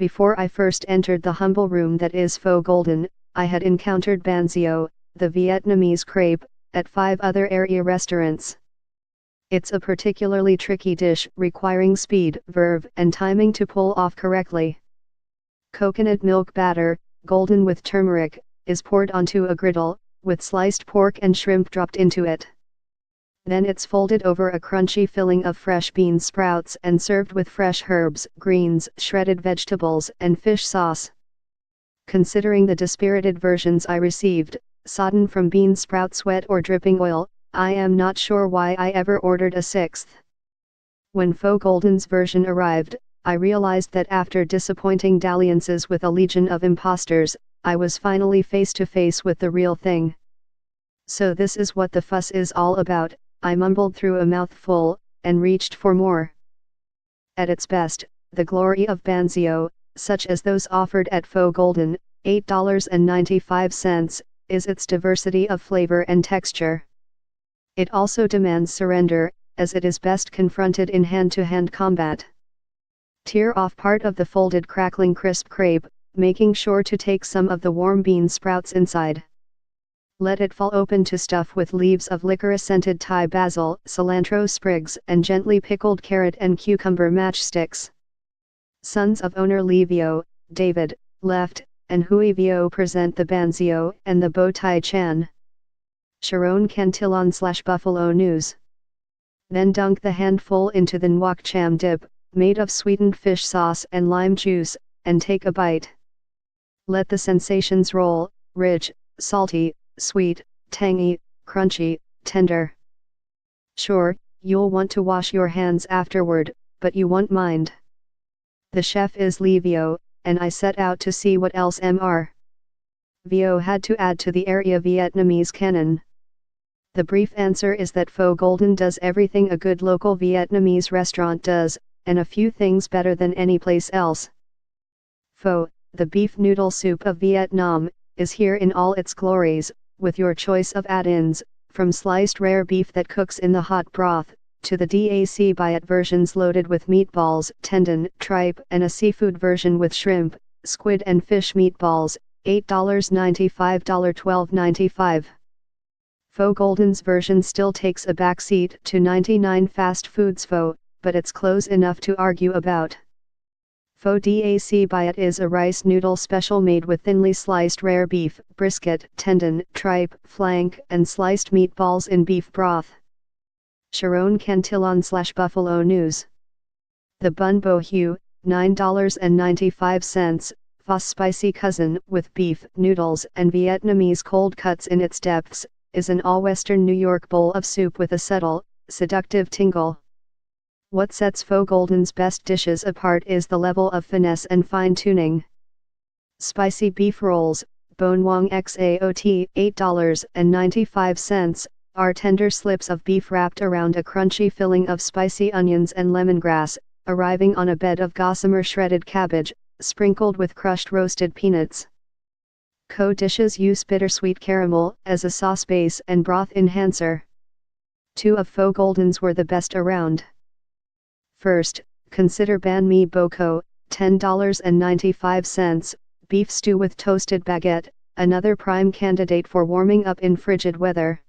Before I first entered the humble room that is Pho Golden, I had encountered banh xeo, the Vietnamese crepe, at 5 other area restaurants. It's a particularly tricky dish requiring speed, verve, and timing to pull off correctly. Coconut milk batter, golden with turmeric, is poured onto a griddle, with sliced pork and shrimp dropped into it. Then it's folded over a crunchy filling of fresh bean sprouts and served with fresh herbs, greens, shredded vegetables, and fish sauce. Considering the dispirited versions I received, sodden from bean sprout sweat or dripping oil, I am not sure why I ever ordered a 6th. When Pho Golden's version arrived, I realized that after disappointing dalliances with a legion of imposters, I was finally face to face with the real thing. So this is what the fuss is all about, I mumbled through a mouthful, and reached for more. At its best, the glory of banh xeo, such as those offered at Pho Golden, $8.95, is its diversity of flavor and texture. It also demands surrender, as it is best confronted in hand-to-hand combat. Tear off part of the folded crackling crisp crepe, making sure to take some of the warm bean sprouts inside. Let it fall open to stuff with leaves of licorice-scented Thai basil, cilantro sprigs, and gently pickled carrot and cucumber matchsticks. Sons of owner Lee Vio, David, left, and Hui Vio present the banh xeo and the Bo Tai Chan. Sharon Cantillon/Buffalo News. Then dunk the handful into the Nguoc Cham dip, made of sweetened fish sauce and lime juice, and take a bite. Let the sensations roll, rich, salty, sweet, tangy, crunchy, tender. Sure, you'll want to wash your hands afterward, but you won't mind. The chef is Lee Vio, and I set out to see what else Mr. Vio had to add to the area Vietnamese canon. The brief answer is that Pho Golden does everything a good local Vietnamese restaurant does, and a few things better than any place else. Pho, the beef noodle soup of Vietnam, is here in all its glories, with your choice of add-ins, from sliced rare beef that cooks in the hot broth, to the DAC Bayat versions loaded with meatballs, tendon, tripe, and a seafood version with shrimp, squid and fish meatballs, $8.95 $12.95. Pho Golden's version still takes a backseat to 99 fast foods pho, but it's close enough to argue about. Pho Dac Bayat is a rice noodle special made with thinly sliced rare beef, brisket, tendon, tripe, flank, and sliced meatballs in beef broth. Sharon Cantillon/Buffalo News. The Bun Bo Hue, $9.95, Pho spicy cousin with beef, noodles, and Vietnamese cold cuts in its depths, is an all-Western New York bowl of soup with a subtle, seductive tingle. What sets Pho Golden's best dishes apart is the level of finesse and fine-tuning. Spicy beef rolls, Bone Wong Xaot, $8.95, are tender slips of beef wrapped around a crunchy filling of spicy onions and lemongrass, arriving on a bed of gossamer shredded cabbage, sprinkled with crushed roasted peanuts. Co-dishes use bittersweet caramel as a sauce base and broth enhancer. 2 of Pho Golden's were the best around. First, consider Banh Mi Bo Co, $10.95, beef stew with toasted baguette, another prime candidate for warming up in frigid weather.